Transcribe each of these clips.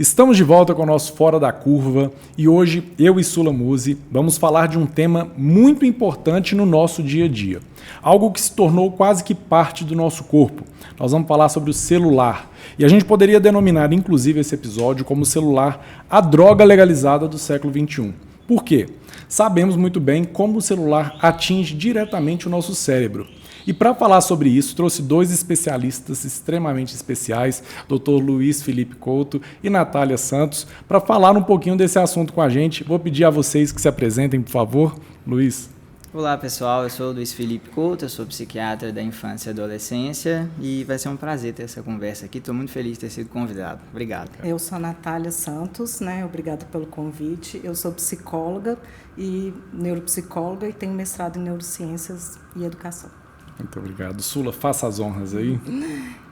Estamos de volta com o nosso Fora da Curva e hoje eu e Sula Musi vamos falar de um tema muito importante no nosso dia a dia. Algo que se tornou quase que parte do nosso corpo. Nós vamos falar sobre o celular. E a gente poderia denominar inclusive esse episódio como o celular a droga legalizada do século XXI. Por quê? Sabemos muito bem como o celular atinge diretamente o nosso cérebro. E para falar sobre isso, trouxe dois especialistas extremamente especiais, Dr. Luiz Felipe Couto e Natália Santos, para falar um pouquinho desse assunto com a gente. Vou pedir a vocês que se apresentem, por favor. Luiz. Olá pessoal, eu sou o Luiz Felipe Couto, eu sou psiquiatra da infância e adolescência e vai ser um prazer ter essa conversa aqui, estou muito feliz de ter sido convidado. Obrigado. Eu sou a Natália Santos, obrigada pelo convite. Eu sou psicóloga e neuropsicóloga e tenho mestrado em neurociências e educação. Muito obrigado. Sula, faça as honras aí.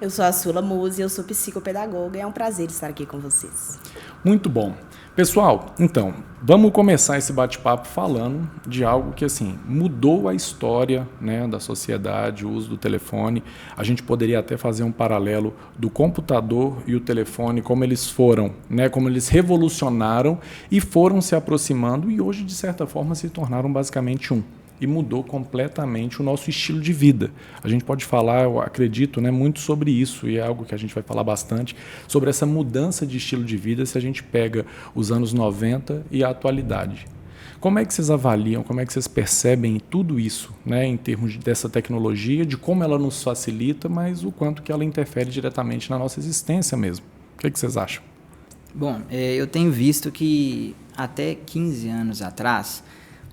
Eu sou a Sula Musi, eu sou psicopedagoga e é um prazer estar aqui com vocês. Muito bom. Pessoal, então, vamos começar esse bate-papo falando de algo que, assim, mudou a história, da sociedade, o uso do telefone. A gente poderia até fazer um paralelo do computador e o telefone, como eles foram, como eles revolucionaram e foram se aproximando e hoje, de certa forma, se tornaram basicamente um. E mudou completamente o nosso estilo de vida. A gente pode falar, eu acredito, muito sobre isso, e é algo que a gente vai falar bastante, sobre essa mudança de estilo de vida se a gente pega os anos 90 e a atualidade. Como é que vocês avaliam, como é que vocês percebem tudo isso, em termos dessa tecnologia, de como ela nos facilita, mas o quanto que ela interfere diretamente na nossa existência mesmo? O que vocês acham? Bom, eu tenho visto que até 15 anos atrás,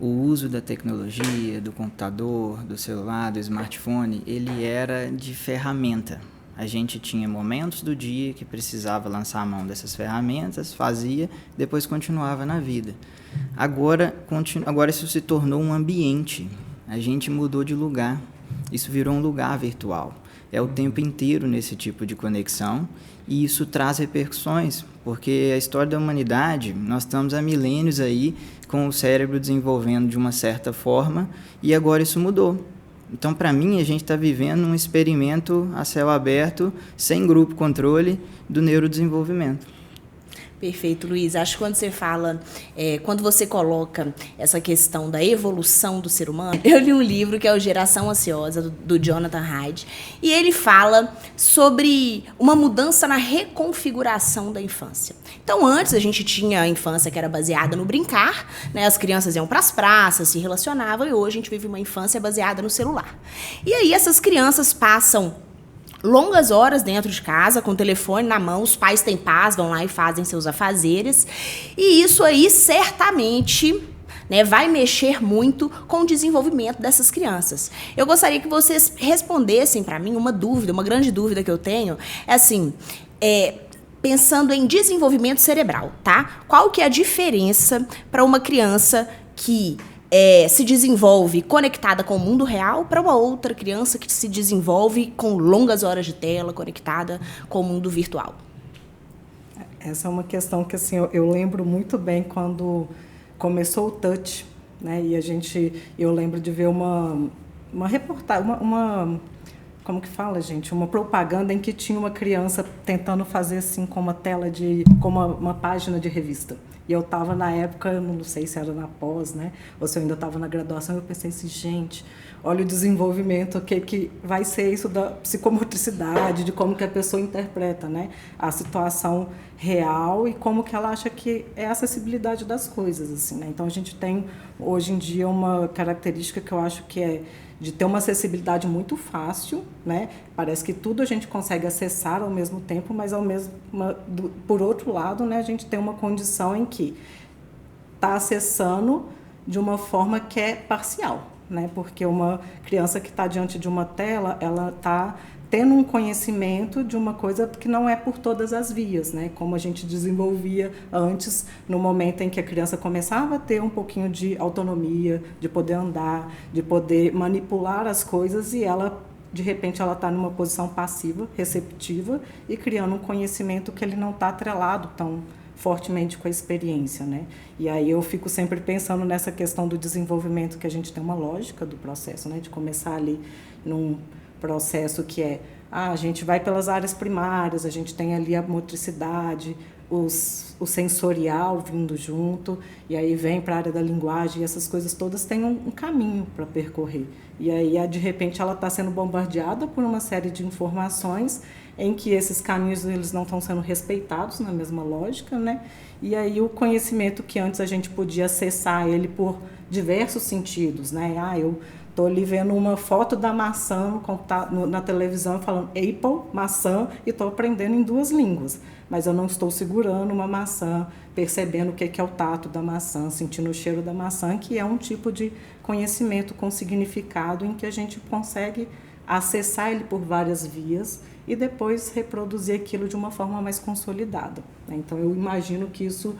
o uso da tecnologia, do computador, do celular, do smartphone, ele era de ferramenta. A gente tinha momentos do dia que precisava lançar a mão dessas ferramentas, fazia, depois continuava na vida. Agora isso se tornou um ambiente. A gente mudou de lugar. Isso virou um lugar virtual. É o tempo inteiro nesse tipo de conexão e isso traz repercussões, porque a história da humanidade, nós estamos há milênios aí com o cérebro desenvolvendo de uma certa forma e agora isso mudou. Então, para mim, a gente está vivendo um experimento a céu aberto, sem grupo controle, do neurodesenvolvimento. Perfeito, Luiz. Acho que quando você fala, quando você coloca essa questão da evolução do ser humano, eu li um livro que é o Geração Ansiosa, do Jonathan Haidt, e ele fala sobre uma mudança na reconfiguração da infância. Então, antes a gente tinha a infância que era baseada no brincar, as crianças iam para as praças, se relacionavam, e hoje a gente vive uma infância baseada no celular. E aí essas crianças passam longas horas dentro de casa, com o telefone na mão, os pais têm paz, vão lá e fazem seus afazeres. E isso aí certamente vai mexer muito com o desenvolvimento dessas crianças. Eu gostaria que vocês respondessem para mim uma dúvida, uma grande dúvida que eu tenho, pensando em desenvolvimento cerebral, tá? Qual que é a diferença para uma criança que se desenvolve conectada com o mundo real para uma outra criança que se desenvolve com longas horas de tela, conectada com o mundo virtual? Essa é uma questão que eu lembro muito bem quando começou o touch, e eu lembro de ver uma reportagem, como que fala, gente? Uma propaganda em que tinha uma criança tentando fazer assim com uma página de revista. E eu estava na época, não sei se era na pós, ou se eu ainda estava na graduação, eu pensei assim, gente, olha o desenvolvimento, o que vai ser isso da psicomotricidade, de como que a pessoa interpreta, a situação real e como que ela acha que é a acessibilidade das coisas, assim, Então a gente tem hoje em dia uma característica que eu acho que é de ter uma acessibilidade muito fácil, Parece que tudo a gente consegue acessar ao mesmo tempo, mas por outro lado, a gente tem uma condição em que está acessando de uma forma que é parcial, Porque uma criança que está diante de uma tela, ela está tendo um conhecimento de uma coisa que não é por todas as vias, Como a gente desenvolvia antes, no momento em que a criança começava a ter um pouquinho de autonomia, de poder andar, de poder manipular as coisas e de repente ela está numa posição passiva, receptiva e criando um conhecimento que ele não está atrelado tão fortemente com a experiência, E aí eu fico sempre pensando nessa questão do desenvolvimento, que a gente tem uma lógica do processo, de começar ali num processo que a gente vai pelas áreas primárias, a gente tem ali a motricidade, o sensorial vindo junto, e aí vem para a área da linguagem, e essas coisas todas têm um caminho para percorrer. E aí, de repente, ela está sendo bombardeada por uma série de informações em que esses caminhos eles não estão sendo respeitados na mesma lógica, né? E aí o conhecimento que antes a gente podia acessar ele por diversos sentidos, né? Eu estou ali vendo uma foto da maçã na televisão falando Apple, maçã, e estou aprendendo em 2 línguas. Mas eu não estou segurando uma maçã, percebendo o que é o tato da maçã, sentindo o cheiro da maçã, que é um tipo de conhecimento com significado em que a gente consegue acessar ele por várias vias e depois reproduzir aquilo de uma forma mais consolidada. Então, eu imagino que isso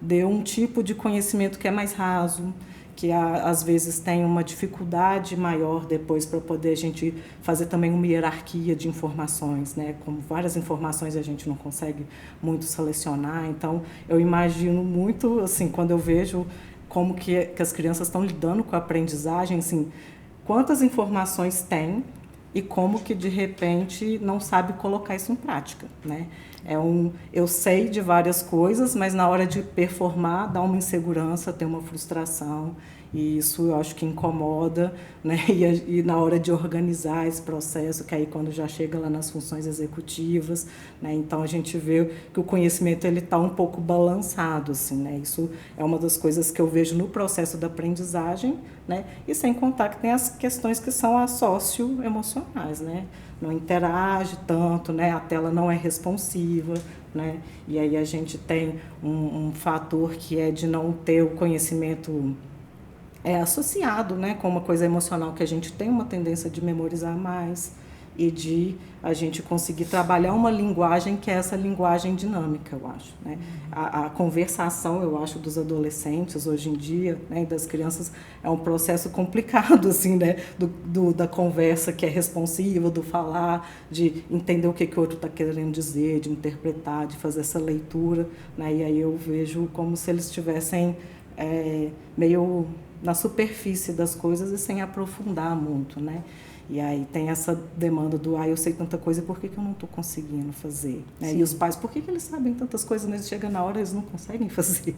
deu um tipo de conhecimento que é mais raso, que às vezes tem uma dificuldade maior depois para poder a gente fazer também uma hierarquia de informações, né? Como várias informações a gente não consegue muito selecionar, então eu imagino muito, assim, quando eu vejo como que as crianças estão lidando com a aprendizagem, assim, quantas informações tem e como que de repente não sabe colocar isso em prática, né? Eu sei de várias coisas, mas na hora de performar dá uma insegurança, tem uma frustração, e isso eu acho que incomoda, né? E na hora de organizar esse processo, que aí quando já chega lá nas funções executivas, né? Então a gente vê que o conhecimento ele está um pouco balançado, assim, né? Isso é uma das coisas que eu vejo no processo da aprendizagem, né? E sem contar que tem as questões que são as socioemocionais, né? Não interage tanto, né? A tela não é responsiva, né? E aí a gente tem um fator que é de não ter o conhecimento associado, né, com uma coisa emocional, que a gente tem uma tendência de memorizar mais e de a gente conseguir trabalhar uma linguagem que é essa linguagem dinâmica, eu acho, né? A conversação, eu acho, dos adolescentes hoje em dia, né, e das crianças, é um processo complicado, assim, né, da conversa que é responsiva, do falar, de entender o que o outro está querendo dizer, de interpretar, de fazer essa leitura, né? E aí eu vejo como se eles estivessem meio na superfície das coisas e sem aprofundar muito, né? E aí tem essa demanda do eu sei tanta coisa, por que eu não estou conseguindo fazer? Né? E os pais, por que eles sabem tantas coisas, mas chega na hora eles não conseguem fazer?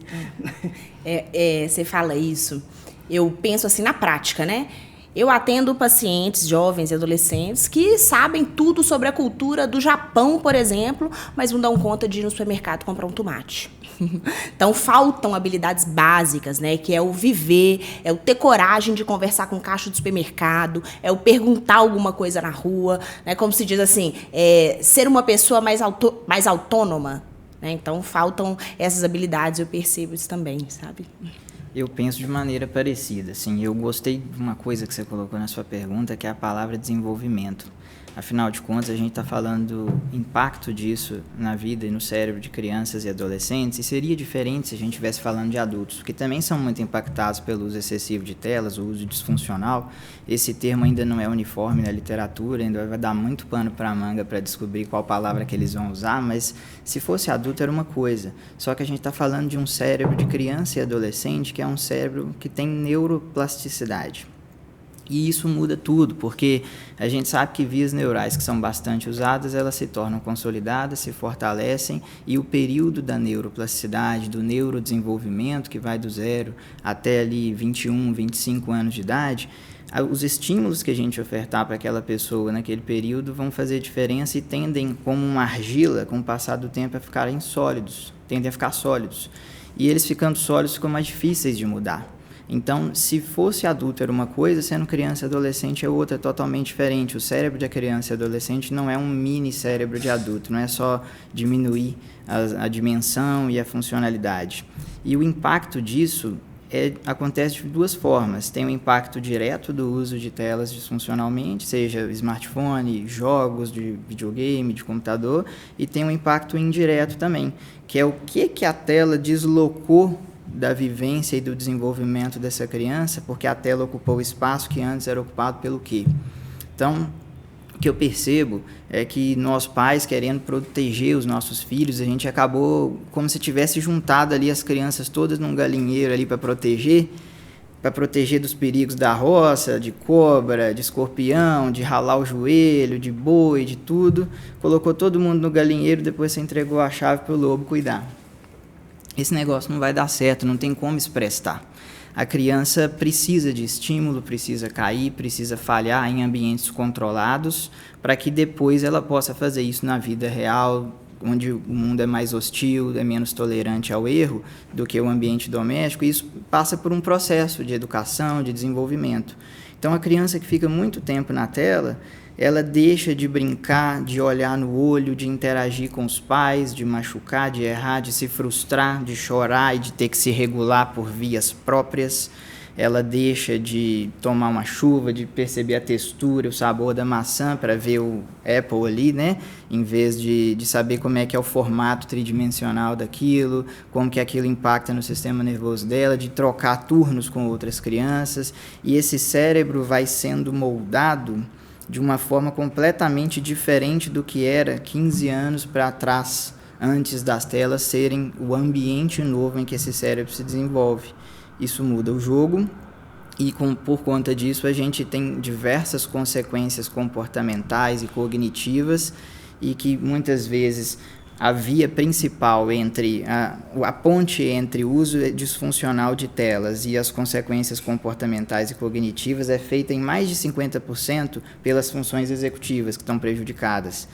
Você fala isso, eu penso assim na prática, né? Eu atendo pacientes, jovens e adolescentes, que sabem tudo sobre a cultura do Japão, por exemplo, mas não dão conta de ir no supermercado comprar um tomate. Então, faltam habilidades básicas, né? Que é o viver, é o ter coragem de conversar com o caixa do supermercado, é o perguntar alguma coisa na rua, né? Como se diz assim, ser uma pessoa mais autônoma, né? Então, faltam essas habilidades, eu percebo isso também, sabe? Eu penso de maneira parecida, assim, eu gostei de uma coisa que você colocou na sua pergunta, que é a palavra desenvolvimento. Afinal de contas, a gente está falando do impacto disso na vida e no cérebro de crianças e adolescentes, e seria diferente se a gente estivesse falando de adultos, que também são muito impactados pelo uso excessivo de telas, o uso disfuncional. Esse termo ainda não é uniforme na literatura, ainda vai dar muito pano para a manga para descobrir qual palavra que eles vão usar, mas se fosse adulto era uma coisa. Só que a gente está falando de um cérebro de criança e adolescente que é um cérebro que tem neuroplasticidade. E isso muda tudo, porque a gente sabe que vias neurais que são bastante usadas, elas se tornam consolidadas, se fortalecem, e o período da neuroplasticidade, do neurodesenvolvimento, que vai do 0 até ali 21, 25 anos de idade, os estímulos que a gente ofertar para aquela pessoa naquele período vão fazer diferença e tendem, como uma argila, com o passar do tempo, a ficarem sólidos, tendem a ficar sólidos. E eles ficando sólidos ficam mais difíceis de mudar. Então, se fosse adulto era uma coisa, sendo criança e adolescente é outra, totalmente diferente. O cérebro de criança e adolescente não é um mini cérebro de adulto, não é só diminuir a dimensão e a funcionalidade. E o impacto disso acontece de 2 formas. Tem o impacto direto do uso de telas disfuncionalmente, seja smartphone, jogos de videogame, de computador, e tem um impacto indireto também, que é o que a tela deslocou da vivência e do desenvolvimento dessa criança, porque a tela ocupou o espaço que antes era ocupado pelo quê? Então, o que eu percebo é que nós pais, querendo proteger os nossos filhos, a gente acabou como se tivesse juntado ali as crianças todas num galinheiro ali para proteger, para proteger dos perigos da roça, de cobra, de escorpião, de ralar o joelho, de boi, de tudo. Colocou todo mundo no galinheiro, depois você entregou a chave para o lobo cuidar. Esse negócio não vai dar certo, não tem como se prestar. A criança precisa de estímulo, precisa cair, precisa falhar em ambientes controlados para que depois ela possa fazer isso na vida real, onde o mundo é mais hostil, é menos tolerante ao erro do que o ambiente doméstico. E isso passa por um processo de educação, de desenvolvimento. Então, a criança que fica muito tempo na tela, ela deixa de brincar, de olhar no olho, de interagir com os pais, de machucar, de errar, de se frustrar, de chorar e de ter que se regular por vias próprias. Ela deixa de tomar uma chuva, de perceber a textura, o sabor da maçã para ver o Apple ali, né? Em vez de saber como é que é o formato tridimensional daquilo, como que aquilo impacta no sistema nervoso dela, de trocar turnos com outras crianças. E esse cérebro vai sendo moldado de uma forma completamente diferente do que era 15 anos para trás, antes das telas serem o ambiente novo em que esse cérebro se desenvolve. Isso muda o jogo e, por conta disso, a gente tem diversas consequências comportamentais e cognitivas e que, muitas vezes, a via principal entre a ponte entre o uso disfuncional de telas e as consequências comportamentais e cognitivas é feita em mais de 50% pelas funções executivas que estão prejudicadas.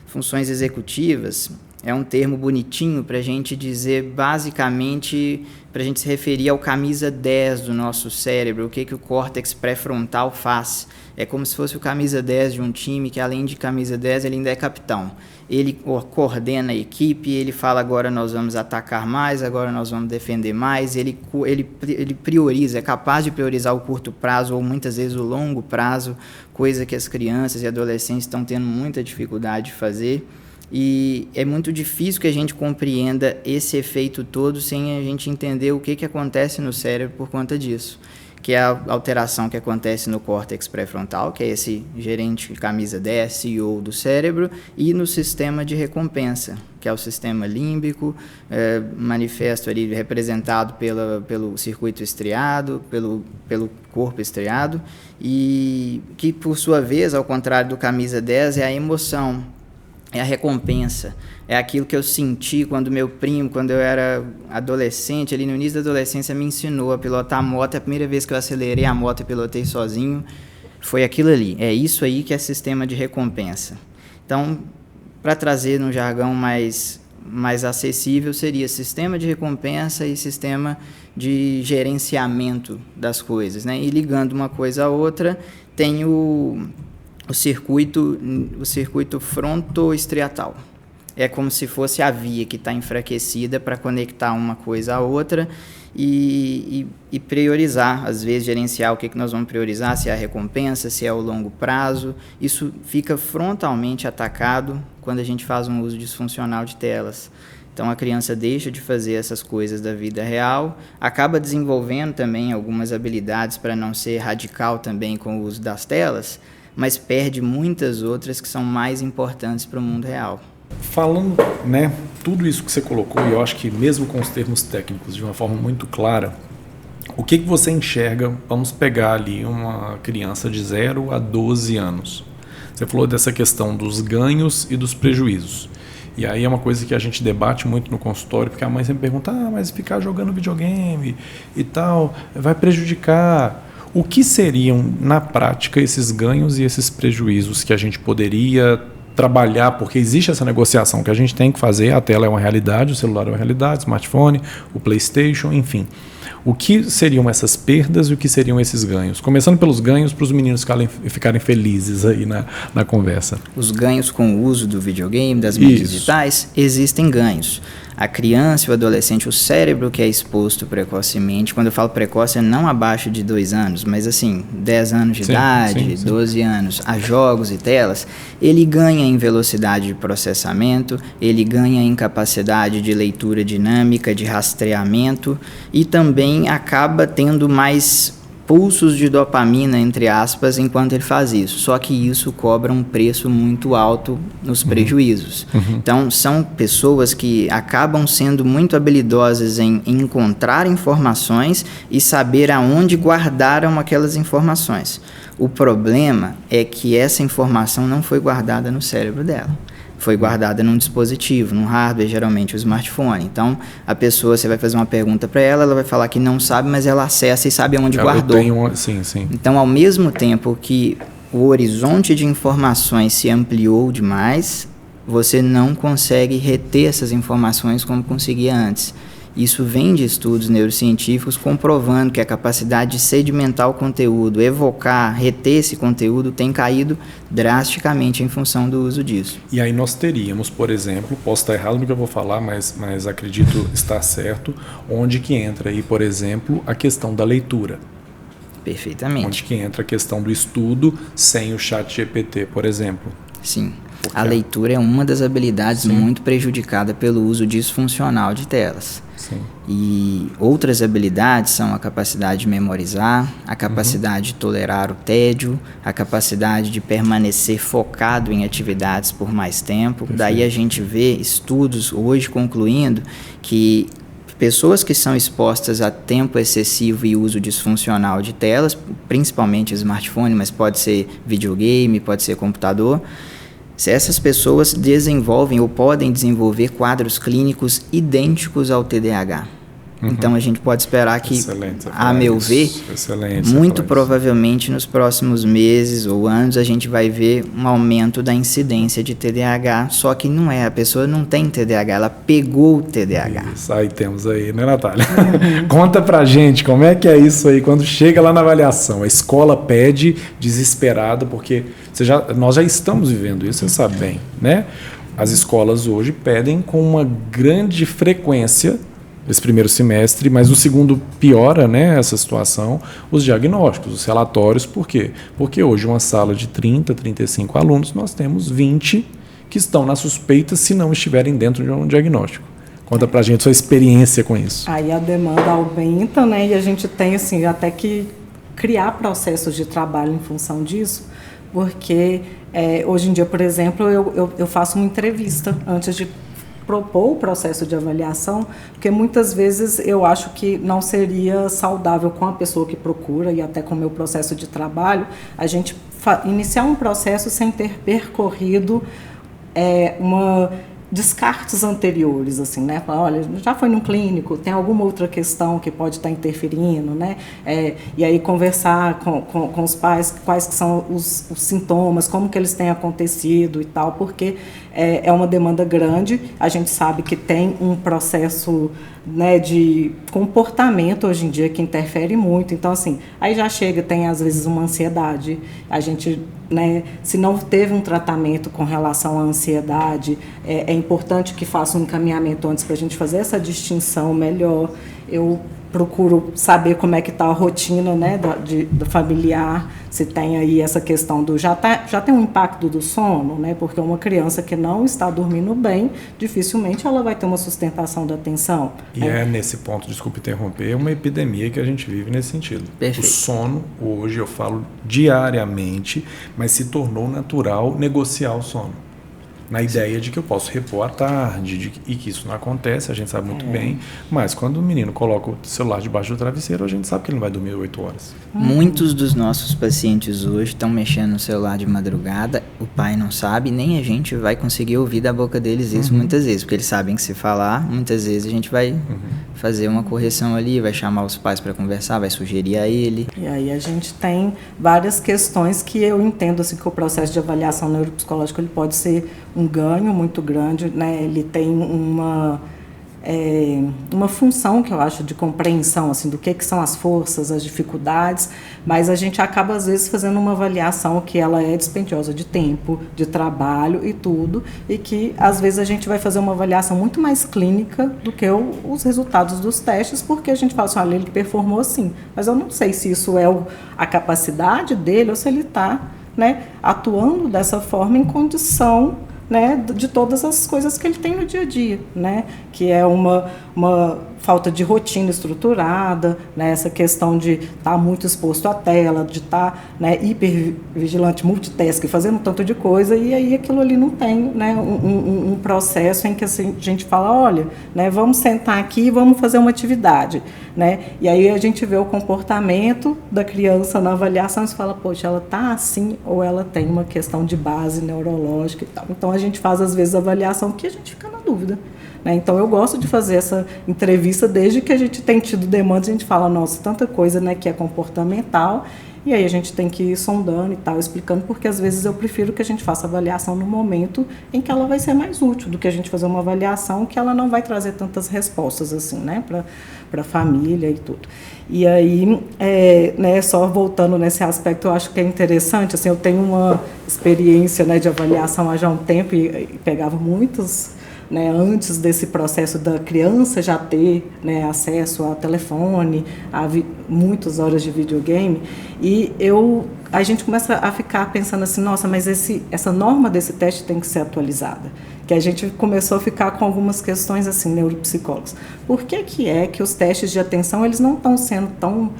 Funções executivas é um termo bonitinho para a gente dizer, basicamente, para a gente se referir ao camisa 10 do nosso cérebro, o que o córtex pré-frontal faz. É como se fosse o camisa 10 de um time, que além de camisa 10, ele ainda é capitão. Ele coordena a equipe, ele fala, agora nós vamos atacar mais, agora nós vamos defender mais, ele prioriza, é capaz de priorizar o curto prazo ou muitas vezes o longo prazo, coisa que as crianças e adolescentes estão tendo muita dificuldade de fazer. E é muito difícil que a gente compreenda esse efeito todo sem a gente entender o que acontece no cérebro por conta disso, que é a alteração que acontece no córtex pré-frontal, que é esse gerente camisa 10, CEO do cérebro, e no sistema de recompensa, que é o sistema límbico, manifesto ali representado pelo circuito estriado, pelo corpo estriado, e que, por sua vez, ao contrário do camisa 10, é a emoção, é a recompensa, é aquilo que eu senti quando meu primo, quando eu era adolescente, ali no início da adolescência, me ensinou a pilotar a moto. A primeira vez que eu acelerei a moto e pilotei sozinho, foi aquilo ali. É isso aí que é sistema de recompensa. Então, para trazer num jargão mais acessível, seria sistema de recompensa e sistema de gerenciamento das coisas, né? E ligando uma coisa à outra, tem o circuito frontoestriatal. É como se fosse a via que está enfraquecida para conectar uma coisa à outra e priorizar, às vezes gerenciar o que nós vamos priorizar, se é a recompensa, se é o longo prazo. Isso fica frontalmente atacado quando a gente faz um uso disfuncional de telas. Então a criança deixa de fazer essas coisas da vida real, acaba desenvolvendo também algumas habilidades para não ser radical também com o uso das telas, mas perde muitas outras que são mais importantes para o mundo real. Falando, né, tudo isso que você colocou, e eu acho que mesmo com os termos técnicos de uma forma muito clara, o que você enxerga, vamos pegar ali uma criança de 0 a 12 anos. Você falou dessa questão dos ganhos e dos prejuízos. E aí é uma coisa que a gente debate muito no consultório, porque a mãe sempre pergunta, mas ficar jogando videogame e tal, vai prejudicar. O que seriam, na prática, esses ganhos e esses prejuízos que a gente poderia trabalhar, porque existe essa negociação que a gente tem que fazer, a tela é uma realidade, o celular é uma realidade, o smartphone, o PlayStation, enfim. O que seriam essas perdas e o que seriam esses ganhos? Começando pelos ganhos, para os meninos ficarem felizes aí na conversa. Os ganhos com o uso do videogame, das mídias digitais, existem ganhos. A criança e o adolescente, o cérebro que é exposto precocemente, quando eu falo precoce é não abaixo de 2 anos, mas assim, 10 anos de idade, 12 anos, a jogos e telas, ele ganha em velocidade de processamento, ele ganha em capacidade de leitura dinâmica, de rastreamento e também acaba tendo mais pulsos de dopamina, entre aspas, enquanto ele faz isso. Só que isso cobra um preço muito alto nos prejuízos. Então, são pessoas que acabam sendo muito habilidosas em encontrar informações e saber aonde guardaram aquelas informações. O problema é que essa informação não foi guardada no cérebro dela. Foi guardada num dispositivo, num hardware, geralmente o smartphone. Então, a pessoa, você vai fazer uma pergunta para ela, ela vai falar que não sabe, mas ela acessa e sabe onde guardou. Sim. Então, ao mesmo tempo que o horizonte de informações se ampliou demais, você não consegue reter essas informações como conseguia antes. Isso vem de estudos neurocientíficos comprovando que a capacidade de sedimentar o conteúdo, evocar, reter esse conteúdo tem caído drasticamente em função do uso disso. E aí nós teríamos, por exemplo, posso estar errado no que eu vou falar, mas acredito estar certo, onde que entra aí, por exemplo, a questão da leitura. Perfeitamente. Onde que entra a questão do estudo sem o ChatGPT, por exemplo. Sim. A leitura é uma das habilidades muito prejudicada pelo uso disfuncional de telas. Sim. E outras habilidades são a capacidade de memorizar, a capacidade de tolerar o tédio, a capacidade de permanecer focado em atividades por mais tempo. Perfeito. Daí a gente vê estudos hoje concluindo que pessoas que são expostas a tempo excessivo e uso disfuncional de telas, principalmente smartphone, mas pode ser videogame, pode ser computador, se essas pessoas desenvolvem ou podem desenvolver quadros clínicos idênticos ao TDAH. Então a gente pode esperar que, a meu ver, muito provavelmente nos próximos meses ou anos a gente vai ver um aumento da incidência de TDAH, só que não é, a pessoa não tem TDAH, ela pegou o TDAH. Isso aí temos aí, né, Natália? Conta pra gente como é que é isso aí quando chega lá na avaliação. A escola pede desesperada, porque nós já estamos vivendo isso, você sabe bem, né? As escolas hoje pedem com uma grande frequência esse primeiro semestre, mas no segundo piora, né, essa situação, os diagnósticos, os relatórios. Por quê? Porque hoje uma sala de 30, 35 alunos, nós temos 20 que estão na suspeita se não estiverem dentro de um diagnóstico. Conta pra gente sua experiência com isso. Aí a demanda aumenta, né, e a gente tem assim, até que criar processos de trabalho em função disso, porque hoje em dia, por exemplo, eu faço uma entrevista antes de propor o processo de avaliação, porque muitas vezes eu acho que não seria saudável com a pessoa que procura e até com o meu processo de trabalho, a gente iniciar um processo sem ter percorrido descartes anteriores, assim, né? Olha, já foi num clínico, tem alguma outra questão que pode estar interferindo, né? E aí conversar com os pais quais que são os sintomas, como que eles têm acontecido e tal, porque é uma demanda grande. A gente sabe que tem um processo, né, de comportamento hoje em dia que interfere muito. Então, assim, aí já chega, tem às vezes uma ansiedade. A gente, né, se não teve um tratamento com relação à ansiedade, é importante que faça um encaminhamento antes para a gente fazer essa distinção melhor. Eu procuro saber como é que está a rotina, né, do familiar, se tem aí essa questão do... Já tem um impacto do sono, né, porque uma criança que não está dormindo bem, dificilmente ela vai ter uma sustentação da atenção. E nesse ponto, desculpe interromper, uma epidemia que a gente vive nesse sentido. Perfeito. O sono, hoje eu falo diariamente, mas se tornou natural negociar o sono. Na ideia de que eu posso repor à tarde, e que isso não acontece, a gente sabe muito bem, mas quando o menino coloca o celular debaixo do travesseiro, a gente sabe que ele não vai dormir 8 horas. Muitos dos nossos pacientes hoje estão mexendo no celular de madrugada, o pai não sabe, nem a gente vai conseguir ouvir da boca deles isso muitas vezes, porque eles sabem que se falar, muitas vezes a gente vai fazer uma correção ali, vai chamar os pais para conversar, vai sugerir a ele. E aí a gente tem várias questões que eu entendo assim, que o processo de avaliação neuropsicológica ele pode ser um ganho muito grande, né? Ele tem uma função que eu acho de compreensão assim, do que são as forças, as dificuldades, mas a gente acaba às vezes fazendo uma avaliação que ela é dispendiosa de tempo, de trabalho e tudo, e que às vezes a gente vai fazer uma avaliação muito mais clínica do que os resultados dos testes, porque a gente fala assim, olha, ele performou assim, mas eu não sei se isso é a capacidade dele ou se ele está, né, atuando dessa forma em condição, né, de todas as coisas que ele tem no dia a dia, né, que é uma falta de rotina estruturada, né, essa questão de estar muito exposto à tela, de estar, né, hipervigilante, multitask, fazendo tanto de coisa, e aí aquilo ali não tem, né, um processo em que assim, a gente fala, olha, né, vamos sentar aqui e vamos fazer uma atividade, né, e aí a gente vê o comportamento da criança na avaliação e fala, poxa, ela está assim ou ela tem uma questão de base neurológica e tal. Então a gente faz às vezes a avaliação que a gente fica na dúvida. Então, eu gosto de fazer essa entrevista desde que a gente tem tido demandas, a gente fala, nossa, tanta coisa, né, que é comportamental, e aí a gente tem que ir sondando e tal, explicando, porque às vezes eu prefiro que a gente faça a avaliação no momento em que ela vai ser mais útil, do que a gente fazer uma avaliação que ela não vai trazer tantas respostas assim, né, para a família e tudo. E aí, né, só voltando nesse aspecto, eu acho que é interessante, assim, eu tenho uma experiência, né, de avaliação há já um tempo e pegava muitos, né, antes desse processo da criança já ter, né, acesso ao telefone, a muitas horas de videogame, e a gente começa a ficar pensando assim, nossa, mas essa norma desse teste tem que ser atualizada. Que a gente começou a ficar com algumas questões assim, neuropsicólogos. Por que os testes de atenção eles não estão sendo tão...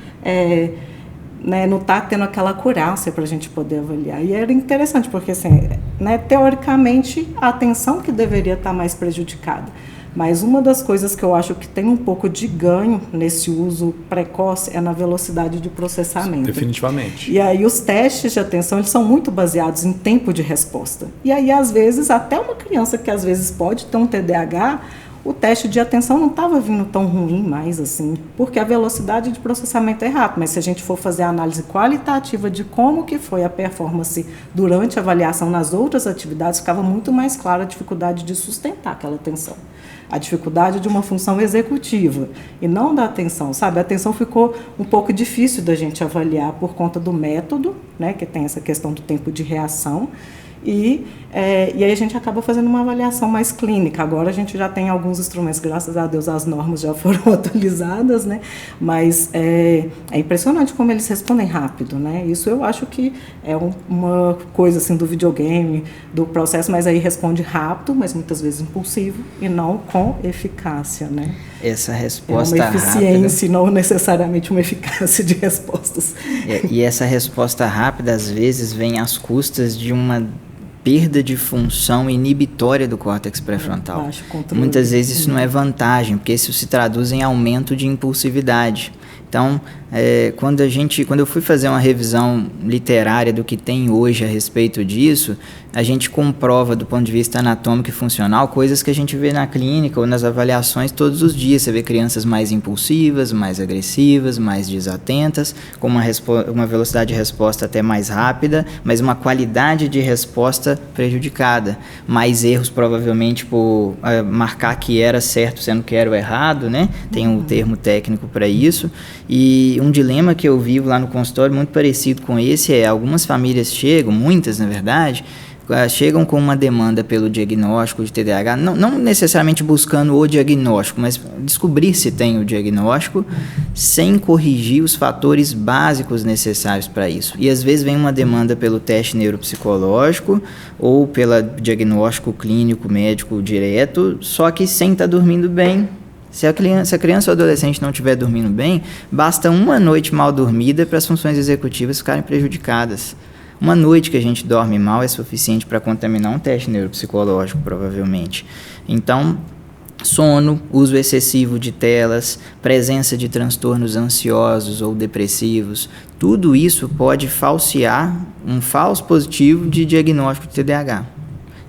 né, não está tendo aquela acurácia para a gente poder avaliar. E era interessante, porque, assim, né, teoricamente, a atenção que deveria estar mais prejudicada. Mas uma das coisas que eu acho que tem um pouco de ganho nesse uso precoce é na velocidade de processamento. Definitivamente. E aí os testes de atenção eles são muito baseados em tempo de resposta. E aí, às vezes, até uma criança que às vezes pode ter um TDAH, o teste de atenção não estava vindo tão ruim mais, assim, porque a velocidade de processamento é rápida, mas se a gente for fazer a análise qualitativa de como que foi a performance durante a avaliação nas outras atividades, ficava muito mais clara a dificuldade de sustentar aquela atenção. A dificuldade de uma função executiva e não da atenção, sabe? A atenção ficou um pouco difícil da gente avaliar por conta do método, né, que tem essa questão do tempo de reação, e aí a gente acaba fazendo uma avaliação mais clínica. Agora a gente já tem alguns instrumentos, graças a Deus as normas já foram atualizadas, né? Mas é impressionante como eles respondem rápido, né? Isso eu acho que é uma coisa assim do videogame, do processo, mas aí responde rápido, mas muitas vezes impulsivo e não com eficácia, né? Essa resposta é uma eficiência rápida, e não necessariamente uma eficácia de respostas. E essa resposta rápida às vezes vem às custas de uma perda de função inibitória do córtex pré-frontal. Muitas vezes isso não é vantagem, porque isso se traduz em aumento de impulsividade. Então, quando eu fui fazer uma revisão literária do que tem hoje a respeito disso, a gente comprova do ponto de vista anatômico e funcional coisas que a gente vê na clínica ou nas avaliações todos os dias. Você vê crianças mais impulsivas, mais agressivas, mais desatentas, com uma velocidade de resposta até mais rápida, mas uma qualidade de resposta prejudicada. Mais erros provavelmente por marcar que era certo sendo que era o errado, né? Tem um termo técnico para isso. E um dilema que eu vivo lá no consultório muito parecido com esse é algumas famílias chegam, muitas na verdade, chegam com uma demanda pelo diagnóstico de TDAH, não necessariamente buscando o diagnóstico, mas descobrir se tem o diagnóstico sem corrigir os fatores básicos necessários para isso. E às vezes vem uma demanda pelo teste neuropsicológico ou pelo diagnóstico clínico médico direto, só que sem estar dormindo bem. Se a criança ou adolescente não estiver dormindo bem, basta uma noite mal dormida para as funções executivas ficarem prejudicadas. Uma noite que a gente dorme mal é suficiente para contaminar um teste neuropsicológico, provavelmente. Então, sono, uso excessivo de telas, presença de transtornos ansiosos ou depressivos, tudo isso pode falsear um falso positivo de diagnóstico de TDAH.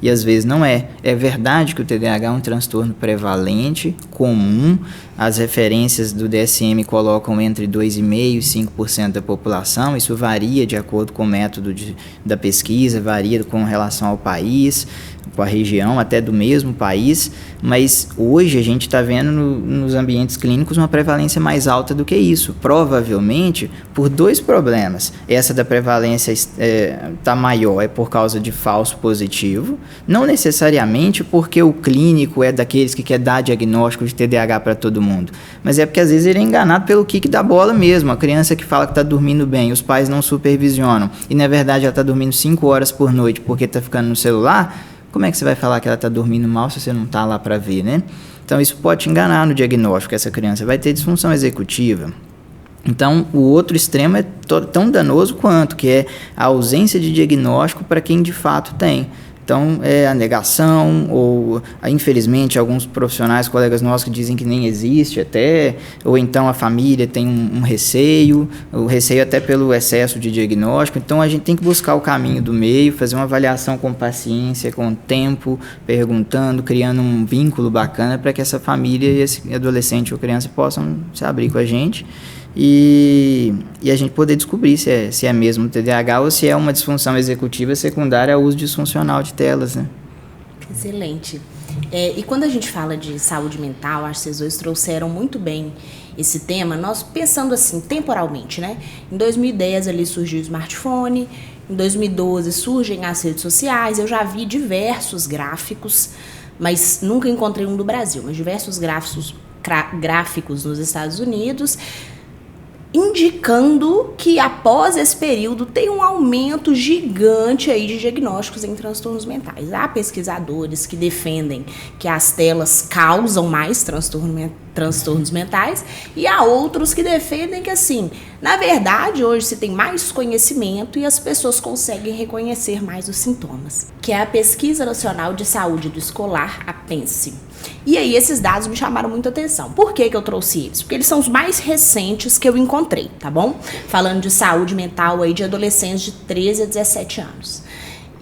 E às vezes não é. É verdade que o TDAH é um transtorno prevalente, comum. As referências do DSM colocam entre 2,5% e 5% da população. Isso varia de acordo com o método da pesquisa, varia com relação ao país, com a região, até do mesmo país. Mas hoje a gente está vendo nos ambientes clínicos uma prevalência mais alta do que isso. Provavelmente por dois problemas. Essa da prevalência está maior é por causa de falso positivo. Não necessariamente porque o clínico é daqueles que quer dar diagnóstico de TDAH para todo mundo, mas é porque às vezes ele é enganado pelo kick da bola mesmo. A criança que fala que está dormindo bem, os pais não supervisionam, e na verdade ela está dormindo 5 horas por noite porque está ficando no celular, Como é que você vai falar que ela está dormindo mal se você não está lá para ver, né? Então, isso pode te enganar no diagnóstico. Essa criança vai ter disfunção executiva. Então, o outro extremo é tão danoso quanto, que é a ausência de diagnóstico para quem de fato tem. Então, é a negação, ou infelizmente alguns profissionais, colegas nossos que dizem que nem existe até, ou então a família tem um receio, o receio até pelo excesso de diagnóstico. Então, a gente tem que buscar o caminho do meio, fazer uma avaliação com paciência, com tempo, perguntando, criando um vínculo bacana para que essa família e esse adolescente ou criança possam se abrir com a gente. E a gente poder descobrir se é mesmo TDAH ou se é uma disfunção executiva secundária ao uso disfuncional de telas, né? Excelente. E quando a gente fala de saúde mental, acho que vocês dois trouxeram muito bem esse tema, nós pensando assim, temporalmente, né? Em 2010 ali surgiu o smartphone, em 2012 surgem as redes sociais, eu já vi diversos gráficos, mas nunca encontrei um do Brasil, mas diversos gráficos nos Estados Unidos, indicando que após esse período tem um aumento gigante aí de diagnósticos em transtornos mentais. Há pesquisadores que defendem que as telas causam mais transtornos mentais e há outros que defendem que, assim, na verdade, hoje se tem mais conhecimento e as pessoas conseguem reconhecer mais os sintomas, que é a Pesquisa Nacional de Saúde do Escolar, a PENSE. E aí esses dados me chamaram muita atenção. Por que eu trouxe eles? Porque eles são os mais recentes que eu encontrei, tá bom? Falando de saúde mental aí de adolescentes de 13 a 17 anos.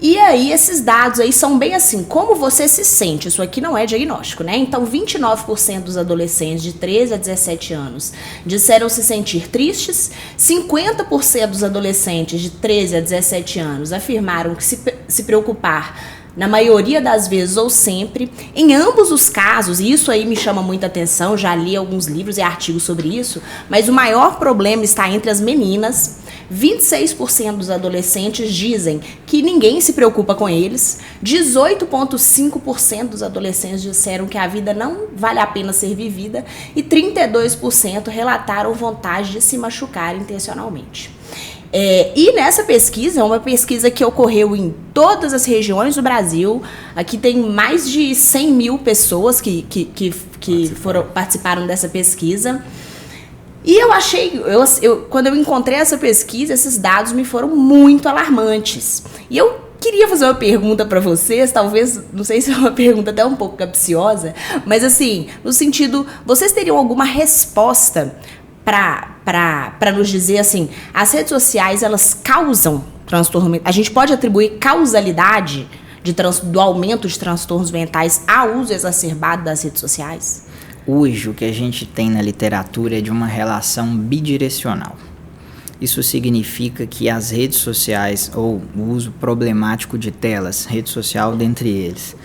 E aí esses dados aí são bem assim, como você se sente? Isso aqui não é diagnóstico, né? Então 29% dos adolescentes de 13 a 17 anos disseram se sentir tristes, 50% dos adolescentes de 13 a 17 anos afirmaram que se preocupar na maioria das vezes ou sempre. Em ambos os casos, e isso aí me chama muita atenção, já li alguns livros e artigos sobre isso, mas o maior problema está entre as meninas. 26% dos adolescentes dizem que ninguém se preocupa com eles, 18,5% dos adolescentes disseram que a vida não vale a pena ser vivida e 32% relataram vontade de se machucar intencionalmente. E nessa pesquisa, uma pesquisa que ocorreu em todas as regiões do Brasil, aqui tem mais de 100 mil pessoas que participaram dessa pesquisa. E eu achei, quando eu encontrei essa pesquisa, esses dados me foram muito alarmantes. E eu queria fazer uma pergunta para vocês, talvez, não sei se é uma pergunta até um pouco capciosa, mas assim, no sentido, vocês teriam alguma resposta para nos dizer assim, as redes sociais, elas causam transtorno? A gente pode atribuir causalidade do aumento de transtornos mentais ao uso exacerbado das redes sociais? Hoje, o que a gente tem na literatura é de uma relação bidirecional. Isso significa que as redes sociais, ou o uso problemático de telas, rede social dentre eles,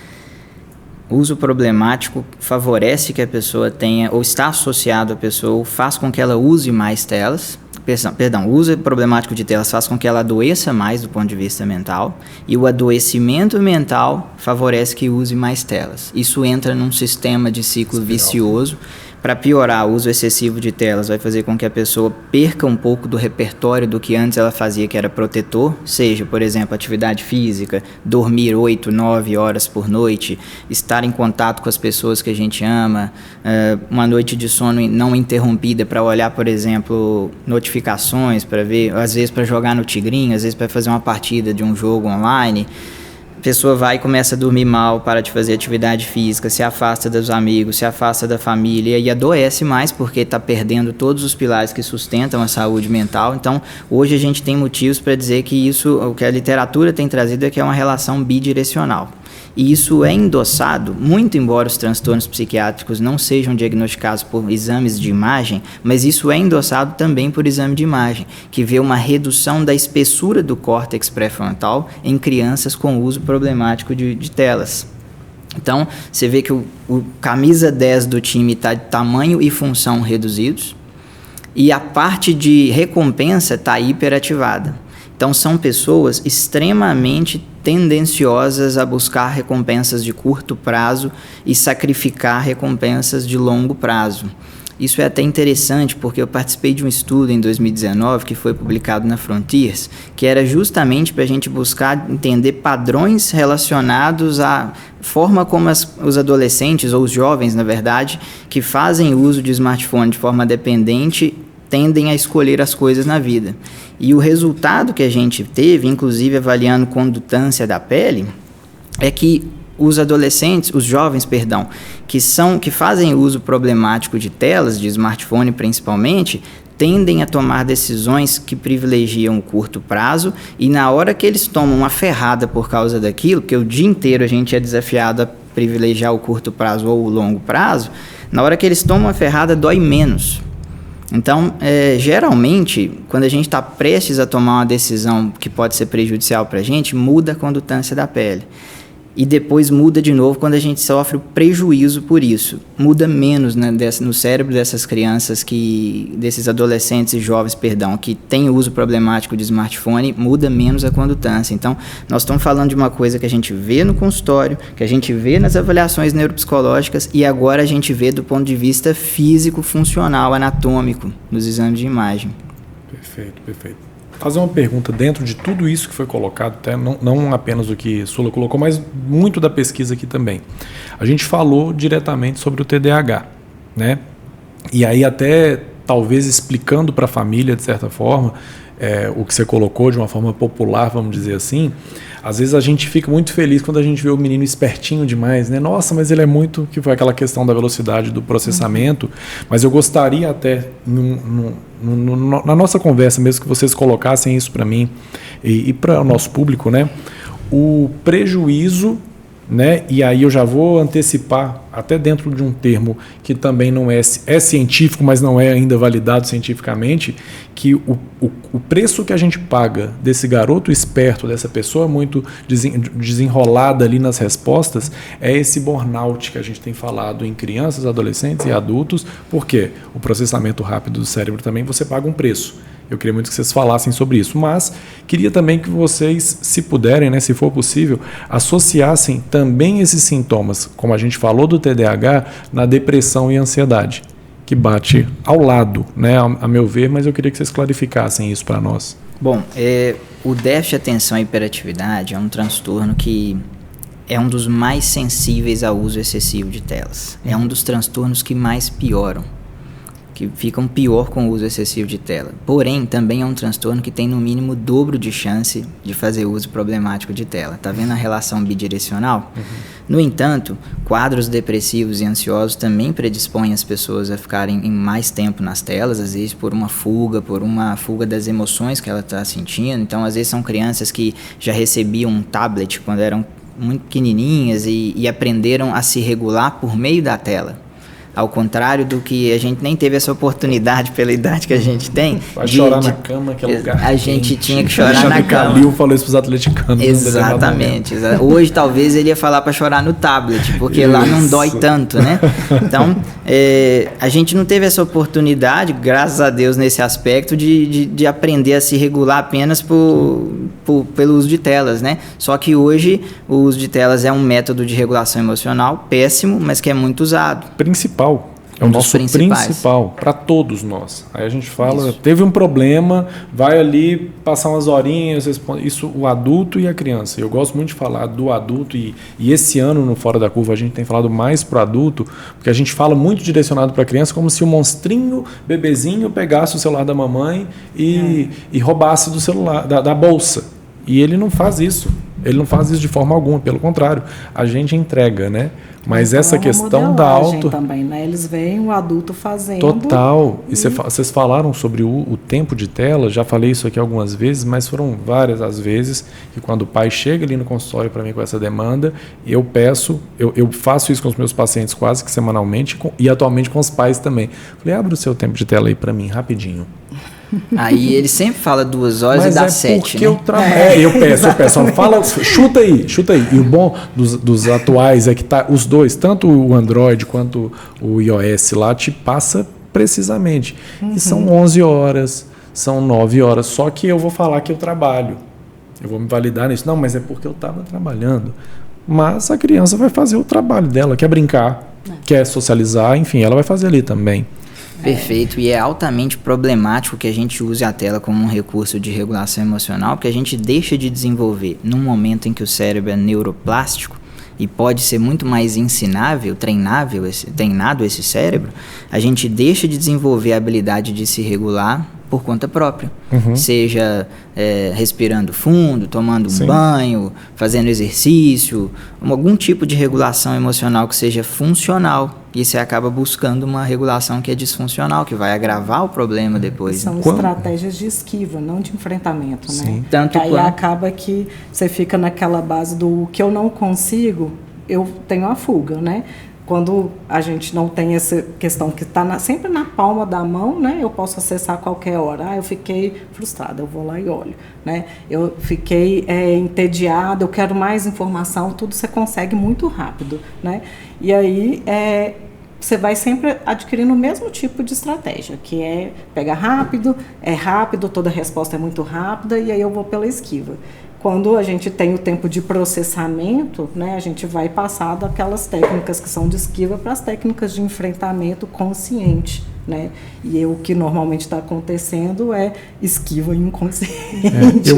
o uso problemático favorece que a pessoa tenha, ou está associado à pessoa, ou faz com que ela use mais telas. O uso problemático de telas faz com que ela adoeça mais do ponto de vista mental, e o adoecimento mental favorece que use mais telas. Isso entra num sistema de ciclo vicioso. Para piorar, o uso excessivo de telas vai fazer com que a pessoa perca um pouco do repertório do que antes ela fazia, que era protetor, seja, por exemplo, atividade física, dormir 8, 9 horas por noite, estar em contato com as pessoas que a gente ama, uma noite de sono não interrompida para olhar, por exemplo, notificações, para ver, às vezes para jogar no Tigrinho, às vezes para fazer uma partida de um jogo online. A pessoa vai e começa a dormir mal, para de fazer atividade física, se afasta dos amigos, se afasta da família e adoece mais porque está perdendo todos os pilares que sustentam a saúde mental. Então, hoje a gente tem motivos para dizer que isso, o que a literatura tem trazido é que é uma relação bidirecional. E isso é endossado, muito embora os transtornos psiquiátricos não sejam diagnosticados por exames de imagem, mas isso é endossado também por exame de imagem, que vê uma redução da espessura do córtex pré-frontal em crianças com uso problemático de telas. Então, você vê que o camisa 10 do time está de tamanho e função reduzidos, e a parte de recompensa está hiperativada. Então, são pessoas extremamente tendenciosas a buscar recompensas de curto prazo e sacrificar recompensas de longo prazo. Isso é até interessante porque eu participei de um estudo em 2019 que foi publicado na Frontiers, que era justamente para a gente buscar entender padrões relacionados à forma como os adolescentes, ou os jovens, na verdade, que fazem uso de smartphone de forma dependente, tendem a escolher as coisas na vida. E o resultado que a gente teve, inclusive avaliando condutância da pele, é que os adolescentes, os jovens, perdão, que fazem uso problemático de telas, de smartphone principalmente, tendem a tomar decisões que privilegiam o curto prazo, e na hora que eles tomam uma ferrada por causa daquilo, porque o dia inteiro a gente é desafiado a privilegiar o curto prazo ou o longo prazo, na hora que eles tomam uma ferrada dói menos. Então, geralmente, quando a gente está prestes a tomar uma decisão que pode ser prejudicial para a gente, muda a condutância da pele. E depois muda de novo quando a gente sofre o prejuízo por isso. Muda menos, né, no cérebro dessas crianças, desses adolescentes e jovens, que têm uso problemático de smartphone, muda menos a condutância. Então, nós estamos falando de uma coisa que a gente vê no consultório, que a gente vê nas avaliações neuropsicológicas e agora a gente vê do ponto de vista físico, funcional, anatômico, nos exames de imagem. Perfeito. Fazer uma pergunta dentro de tudo isso que foi colocado, até não apenas o que Sula colocou, mas muito da pesquisa aqui também. A gente falou diretamente sobre o TDAH, né? E aí até talvez explicando para a família, de certa forma, o que você colocou de uma forma popular, vamos dizer assim, às vezes a gente fica muito feliz quando a gente vê o menino espertinho demais, né? Nossa, mas ele é muito... que foi aquela questão da velocidade do processamento, mas eu gostaria até, na nossa conversa mesmo, que vocês colocassem isso para mim e para o nosso público, né? O prejuízo, né? E aí eu já vou antecipar, até dentro de um termo que também não é científico, mas não é ainda validado cientificamente, que o preço que a gente paga desse garoto esperto, dessa pessoa muito desenrolada ali nas respostas, é esse burnout que a gente tem falado em crianças, adolescentes e adultos. Por quê? O processamento rápido do cérebro também, você paga um preço. Eu queria muito que vocês falassem sobre isso, mas queria também que vocês, se puderem, né, se for possível, associassem também esses sintomas, como a gente falou do TDAH, na depressão e ansiedade, que bate ao lado, né, a meu ver, mas eu queria que vocês clarificassem isso para nós. Bom, o déficit de atenção e hiperatividade é um transtorno que é um dos mais sensíveis ao uso excessivo de telas. É um dos transtornos que mais pioram, que ficam pior com o uso excessivo de tela. Porém, também é um transtorno que tem no mínimo o dobro de chance de fazer uso problemático de tela. Tá vendo a relação bidirecional? No entanto, quadros depressivos e ansiosos também predispõem as pessoas a ficarem em mais tempo nas telas, às vezes por uma fuga das emoções que ela está sentindo. Então, às vezes são crianças que já recebiam um tablet quando eram muito pequenininhas e aprenderam a se regular por meio da tela. Ao contrário do que a gente nem teve essa oportunidade pela idade que a gente tem. Vai chorar na cama, que é lugar a gente tinha que chorar na cama. Calil falou isso para os atleticanos. Exatamente. Hoje talvez ele ia falar para chorar no tablet, porque isso. Lá não dói tanto, né? Então, a gente não teve essa oportunidade, graças a Deus, nesse aspecto, de aprender a se regular apenas pelo uso de telas, né? Só que hoje o uso de telas é um método de regulação emocional péssimo, mas que é muito usado. É o nosso principal para todos nós. Aí a gente fala, teve um problema, vai ali passar umas horinhas, responde. Isso o adulto e a criança. Eu gosto muito de falar do adulto e esse ano no Fora da Curva a gente tem falado mais pro adulto, porque a gente fala muito direcionado para a criança, como se o monstrinho, bebezinho, pegasse o celular da mamãe e roubasse do celular, da bolsa. E ele não faz isso. Ele não faz isso de forma alguma, pelo contrário, a gente entrega, né? Mas então essa questão da também, né? Eles veem o adulto fazendo. Total. E vocês falaram sobre o tempo de tela, já falei isso aqui algumas vezes, mas foram várias as vezes que quando o pai chega ali no consultório para mim com essa demanda, eu faço isso com os meus pacientes quase que semanalmente e atualmente com os pais também. Falei, abre o seu tempo de tela aí para mim, rapidinho. Aí ele sempre fala 2 horas mas e dá 7, porque né? Eu peço, fala, chuta aí. E o bom dos atuais é que tá os dois, tanto o Android quanto o iOS lá, te passa precisamente. E são 11 horas, são 9 horas, só que eu vou falar que eu trabalho. Eu vou me validar nisso. Não, mas é porque eu estava trabalhando. Mas a criança vai fazer o trabalho dela, quer brincar, quer socializar, enfim, ela vai fazer ali também. Perfeito, e é altamente problemático que a gente use a tela como um recurso de regulação emocional, porque a gente deixa de desenvolver num momento em que o cérebro é neuroplástico e pode ser muito mais ensinável, treinado esse cérebro, a gente deixa de desenvolver a habilidade de se regular por conta própria. Seja respirando fundo, tomando um banho, fazendo exercício, algum tipo de regulação emocional que seja funcional. E você acaba buscando uma regulação que é disfuncional, que vai agravar o problema depois. São estratégias de esquiva, não de enfrentamento, né? Tanto aí acaba que você fica naquela base do que eu não consigo, eu tenho a fuga, né? Quando a gente não tem essa questão que está sempre na palma da mão, né? Eu posso acessar a qualquer hora. Eu fiquei frustrada, eu vou lá e olho, né? Eu fiquei entediada, eu quero mais informação, tudo você consegue muito rápido, né? E aí você vai sempre adquirindo o mesmo tipo de estratégia, que é pegar rápido, toda resposta é muito rápida, e aí eu vou pela esquiva. Quando a gente tem o tempo de processamento, né, a gente vai passar daquelas técnicas que são de esquiva para as técnicas de enfrentamento consciente, né? E o que normalmente está acontecendo é esquiva inconsciente.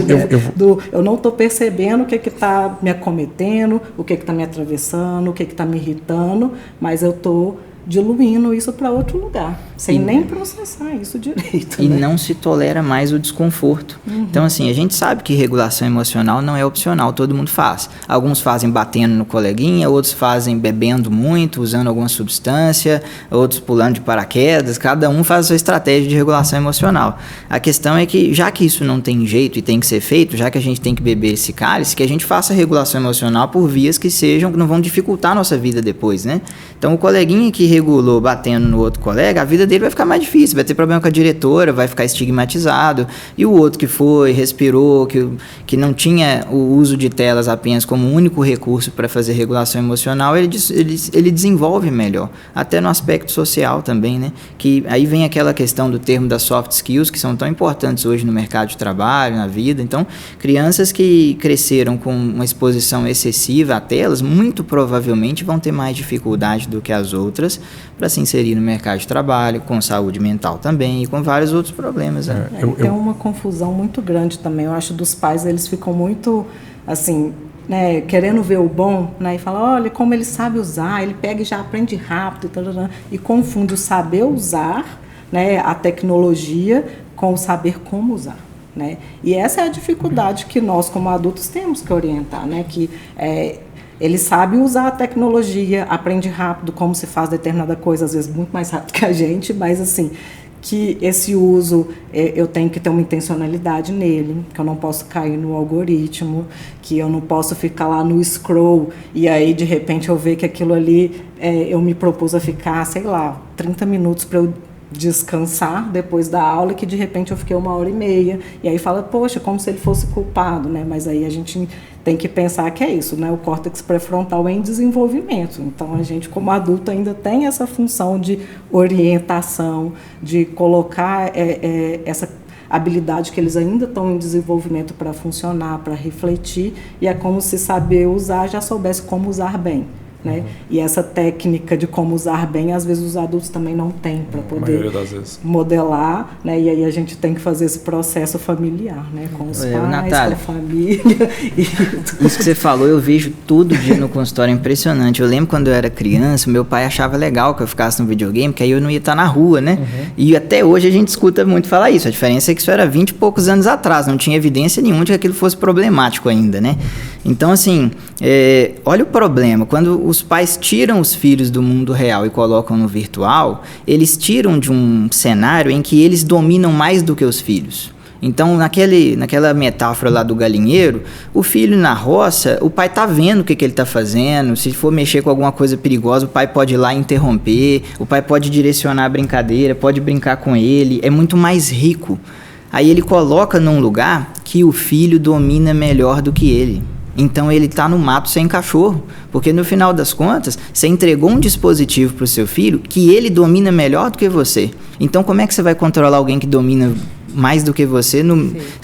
Eu não estou percebendo o que está me acometendo, o que está me atravessando, o que está me irritando, mas eu estou diluindo isso para outro lugar, sem nem processar isso direito. E não se tolera mais o desconforto. Então, assim, a gente sabe que regulação emocional não é opcional, todo mundo faz. Alguns fazem batendo no coleguinha, outros fazem bebendo muito, usando alguma substância, outros pulando de paraquedas, cada um faz a sua estratégia de regulação emocional. A questão é que, já que isso não tem jeito e tem que ser feito, já que a gente tem que beber esse cálice, que a gente faça a regulação emocional por vias que não vão dificultar a nossa vida depois, né? Então, o coleguinha que regulou batendo no outro colega, a vida dele vai ficar mais difícil, vai ter problema com a diretora, vai ficar estigmatizado. E o outro que foi, respirou, que não tinha o uso de telas apenas como único recurso para fazer regulação emocional, ele desenvolve melhor. Até no aspecto social também, né? Que aí vem aquela questão do termo das soft skills, que são tão importantes hoje no mercado de trabalho, na vida. Então, crianças que cresceram com uma exposição excessiva a telas, muito provavelmente vão ter mais dificuldade do que as outras para se inserir no mercado de trabalho, com saúde mental também e com vários outros problemas. Né? Tem uma confusão muito grande também. Eu acho dos pais, eles ficam muito, assim, né, querendo ver o bom, né, e falam, olha como ele sabe usar, ele pega e já aprende rápido, e confunde o saber usar, né, a tecnologia com o saber como usar. Né? E essa é a dificuldade que nós, como adultos, temos que orientar, né? Que ele sabe usar a tecnologia, aprende rápido como se faz determinada coisa, às vezes muito mais rápido que a gente, mas assim, que esse uso, eu tenho que ter uma intencionalidade nele, que eu não posso cair no algoritmo, que eu não posso ficar lá no scroll e aí de repente eu ver que aquilo ali, eu me propus a ficar, sei lá, 30 minutos para eu descansar depois da aula, que de repente eu fiquei 1h30, e aí fala, poxa, como se ele fosse culpado, né? Mas aí a gente tem que pensar que é isso, né? O córtex pré-frontal é em desenvolvimento, então a gente como adulto ainda tem essa função de orientação, de colocar essa habilidade que eles ainda estão em desenvolvimento para funcionar, para refletir, e é como se saber usar já soubesse como usar bem. Né? E essa técnica de como usar bem, às vezes os adultos também não têm para poder modelar, né? E aí a gente tem que fazer esse processo familiar, né? Com os pais, Natália, com a família. Isso que você falou, eu vejo todo dia no consultório, impressionante. Eu lembro quando eu era criança, meu pai achava legal que eu ficasse no videogame, porque aí eu não ia estar na rua, né? E até hoje a gente escuta muito falar isso. A diferença é que isso era 20 e poucos anos atrás, não tinha evidência nenhuma de que aquilo fosse problemático ainda, né? Então, assim, olha o problema. Quando os pais tiram os filhos do mundo real e colocam no virtual, eles tiram de um cenário em que eles dominam mais do que os filhos. Então, naquela metáfora lá do galinheiro, o filho na roça, o pai tá vendo o que ele tá fazendo, se for mexer com alguma coisa perigosa, o pai pode ir lá interromper, o pai pode direcionar a brincadeira, pode brincar com ele, é muito mais rico. Aí ele coloca num lugar que o filho domina melhor do que ele. Então ele está no mato sem cachorro, porque no final das contas, você entregou um dispositivo para o seu filho que ele domina melhor do que você. Então como é que você vai controlar alguém que domina mais do que você,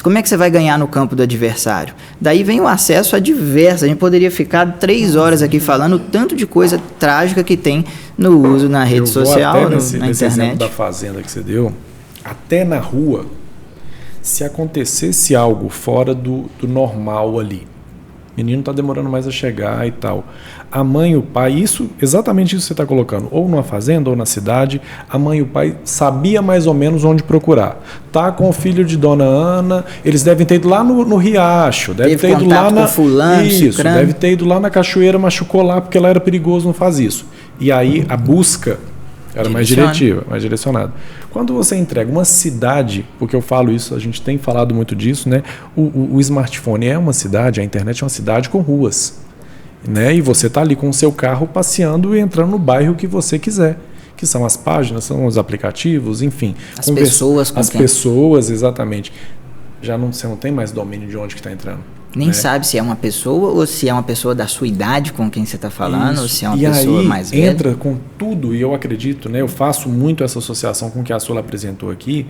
como é que você vai ganhar no campo do adversário? Daí vem o acesso a diversas, a gente poderia ficar 3 horas aqui falando o tanto de coisa trágica que tem no uso na rede social, na internet. Exemplo da fazenda que você deu, até na rua, se acontecesse algo fora do normal ali, o menino está demorando mais a chegar e tal, a mãe e o pai, exatamente isso que você está colocando, ou numa fazenda ou na cidade, a mãe e o pai sabia mais ou menos onde procurar. Tá com o filho de Dona Ana, eles devem ter ido lá no riacho, deve ter ido lá na fulano, isso, deve ter ido lá na cachoeira, machucou lá porque lá era perigoso, não faz isso. E aí a busca era mais diretiva, mais direcionada. Quando você entrega uma cidade, porque eu falo isso, a gente tem falado muito disso, né? O smartphone é uma cidade, a internet é uma cidade com ruas, né? E você está ali com o seu carro passeando e entrando no bairro que você quiser, que são as páginas, são os aplicativos, enfim. As pessoas. As pessoas, exatamente. Você não tem mais domínio de onde que está entrando. Nem sabe se é uma pessoa ou se é uma pessoa da sua idade com quem você está falando, ou se é uma pessoa mais velha. Entra com tudo, e eu acredito, né, eu faço muito essa associação com o que a Sula apresentou aqui.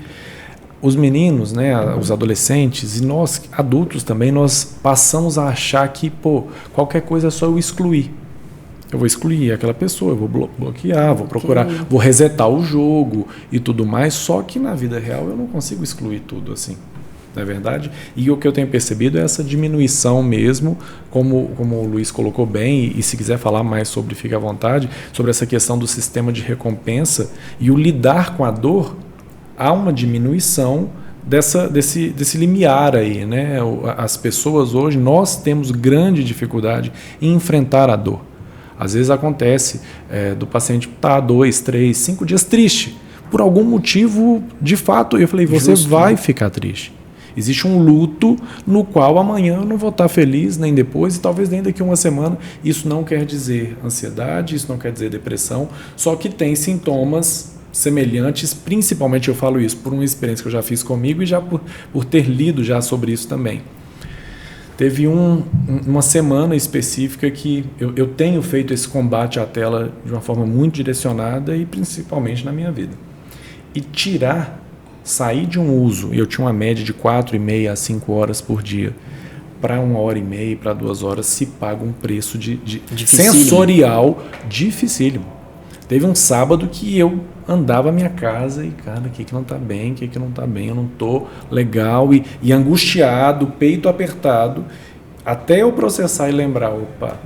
Os meninos, né, os adolescentes e nós, adultos também, nós passamos a achar que, qualquer coisa é só eu excluir. Eu vou excluir aquela pessoa, eu vou bloquear, vou procurar, vou resetar o jogo e tudo mais, só que na vida real eu não consigo excluir tudo assim. Não é verdade? E o que eu tenho percebido é essa diminuição mesmo, como o Luiz colocou bem, e se quiser falar mais sobre, fique à vontade, sobre essa questão do sistema de recompensa e o lidar com a dor, há uma diminuição desse limiar aí, né? As pessoas hoje, nós temos grande dificuldade em enfrentar a dor. Às vezes acontece do paciente estar 2, 3, 5 dias triste, por algum motivo, de fato, eu falei, você vai ficar triste. Existe um luto no qual amanhã eu não vou estar feliz, nem depois, e talvez nem daqui a uma semana. Isso não quer dizer ansiedade, isso não quer dizer depressão, só que tem sintomas semelhantes, principalmente eu falo isso por uma experiência que eu já fiz comigo e já por ter lido já sobre isso também. Teve uma semana específica que eu tenho feito esse combate à tela de uma forma muito direcionada e principalmente na minha vida. E sair de um uso, e eu tinha uma média de 4,5 a 5 horas por dia, para 1h30, para 2 horas, se paga um preço sensorial dificílimo. Teve um sábado que eu andava a minha casa e, cara, o que não está bem, eu não estou legal, e angustiado, peito apertado, até eu processar e lembrar, opa...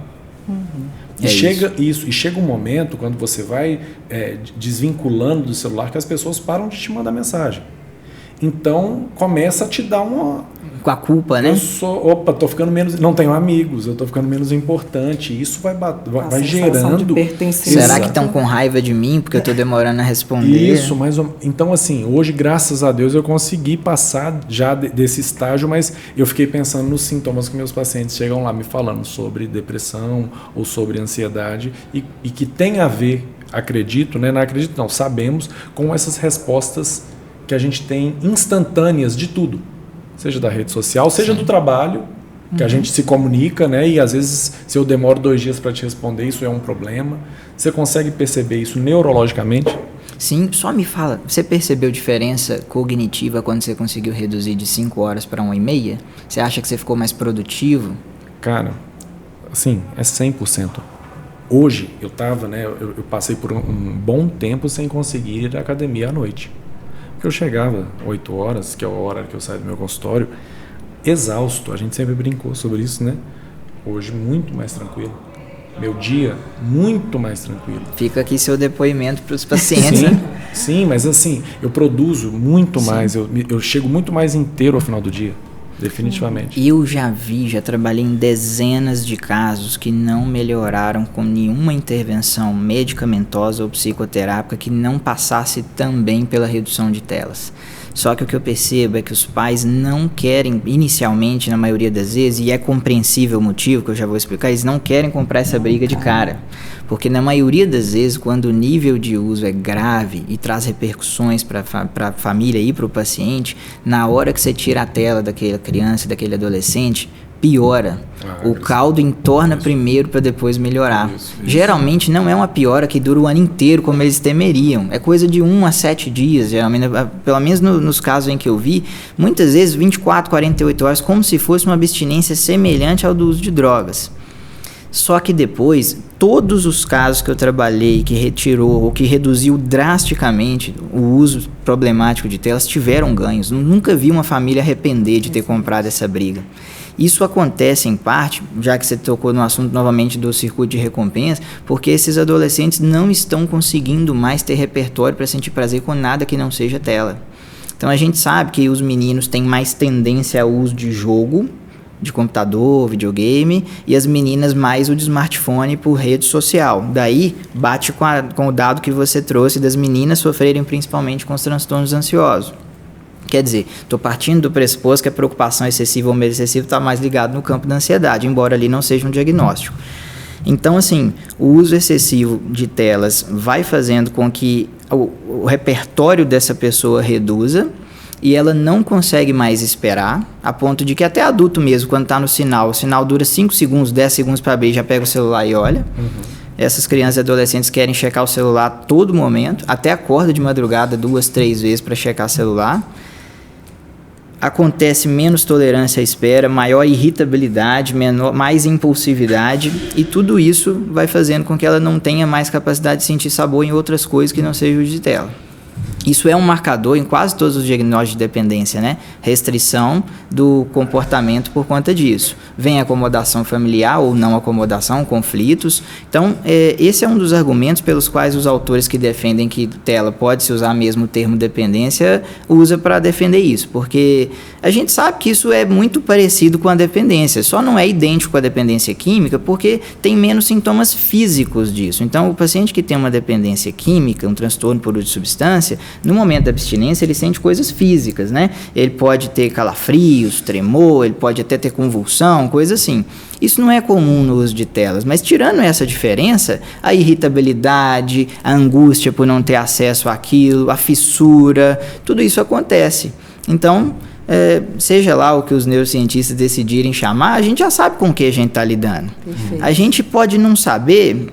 E chega um momento, quando você vai desvinculando do celular, que as pessoas param de te mandar mensagem. Então, começa a te dar com a culpa, né? Tô ficando menos... Não tenho amigos, eu tô ficando menos importante. Isso vai gerando... De pertencimento. Será que estão com raiva de mim porque eu tô demorando a responder? Isso, então assim, hoje, graças a Deus, eu consegui passar já desse estágio, mas eu fiquei pensando nos sintomas que meus pacientes chegam lá me falando sobre depressão ou sobre ansiedade e que tem a ver, acredito, né? Não acredito, não, sabemos, com essas respostas que a gente tem instantâneas de tudo. Seja da rede social, seja do trabalho, que a gente se comunica, né? E às vezes, se eu demoro 2 dias para te responder, isso é um problema. Você consegue perceber isso neurologicamente? Sim, só me fala, você percebeu diferença cognitiva quando você conseguiu reduzir de 5 horas para 1h30? Você acha que você ficou mais produtivo? Cara, assim, é 100%. Hoje, eu passei por um bom tempo sem conseguir ir à academia à noite. Eu chegava 8 horas, que é a hora que eu saio do meu consultório, exausto. A gente sempre brincou sobre isso, né? Hoje, muito mais tranquilo. Meu dia, muito mais tranquilo. Fica aqui seu depoimento para os pacientes, né? Sim, mas assim, eu produzo muito mais, eu chego muito mais inteiro ao final do dia. Definitivamente. Eu já trabalhei em dezenas de casos que não melhoraram com nenhuma intervenção medicamentosa ou psicoterápica que não passasse também pela redução de telas. Só que o que eu percebo é que os pais não querem, inicialmente, na maioria das vezes, e é compreensível o motivo, que eu já vou explicar, eles não querem comprar essa briga de cara. Porque na maioria das vezes, quando o nível de uso é grave e traz repercussões para a família e para o paciente, na hora que você tira a tela daquela criança, daquele adolescente, piora. O caldo entorna primeiro para depois melhorar. Geralmente não é uma piora que dura o ano inteiro como eles temeriam. É coisa de 1 a 7 dias, geralmente, pelo menos nos casos em que eu vi, muitas vezes 24, 48 horas, como se fosse uma abstinência semelhante ao do uso de drogas. Só que depois, todos os casos que eu trabalhei que retirou ou que reduziu drasticamente o uso problemático de telas tiveram ganhos. Nunca vi uma família arrepender de ter comprado essa briga. Isso acontece em parte, já que você tocou no assunto novamente do circuito de recompensa, porque esses adolescentes não estão conseguindo mais ter repertório para sentir prazer com nada que não seja tela. Então a gente sabe que os meninos têm mais tendência ao uso de jogo, de computador, videogame, e as meninas mais o de smartphone por rede social. Daí bate com o dado que você trouxe das meninas sofrerem principalmente com os transtornos ansiosos. Quer dizer, estou partindo do pressuposto que a preocupação excessiva ou medo excessivo está mais ligado no campo da ansiedade, embora ali não seja um diagnóstico. Então, assim, o uso excessivo de telas vai fazendo com que o repertório dessa pessoa reduza e ela não consegue mais esperar, a ponto de que até adulto mesmo, quando está no sinal, o sinal dura 5 segundos, 10 segundos para abrir, já pega o celular e olha. Essas crianças e adolescentes querem checar o celular a todo momento, até acorda de madrugada 2, 3 vezes para checar o celular. Acontece menos tolerância à espera, maior irritabilidade, mais impulsividade, e tudo isso vai fazendo com que ela não tenha mais capacidade de sentir sabor em outras coisas que não seja o de tela. Isso é um marcador em quase todos os diagnósticos de dependência, né? Restrição do comportamento por conta disso. Vem acomodação familiar ou não acomodação, conflitos. Então, esse é um dos argumentos pelos quais os autores que defendem que tela pode-se usar mesmo o termo dependência, usa para defender isso. Porque a gente sabe que isso é muito parecido com a dependência, só não é idêntico com a dependência química porque tem menos sintomas físicos disso. Então, o paciente que tem uma dependência química, um transtorno por uso de substância, no momento da abstinência, ele sente coisas físicas, né? Ele pode ter calafrios, tremor, ele pode até ter convulsão, coisa assim. Isso não é comum no uso de telas, mas tirando essa diferença, a irritabilidade, a angústia por não ter acesso àquilo, a fissura, tudo isso acontece. Então, seja lá o que os neurocientistas decidirem chamar, a gente já sabe com o que a gente está lidando. Perfeito. A gente pode não saber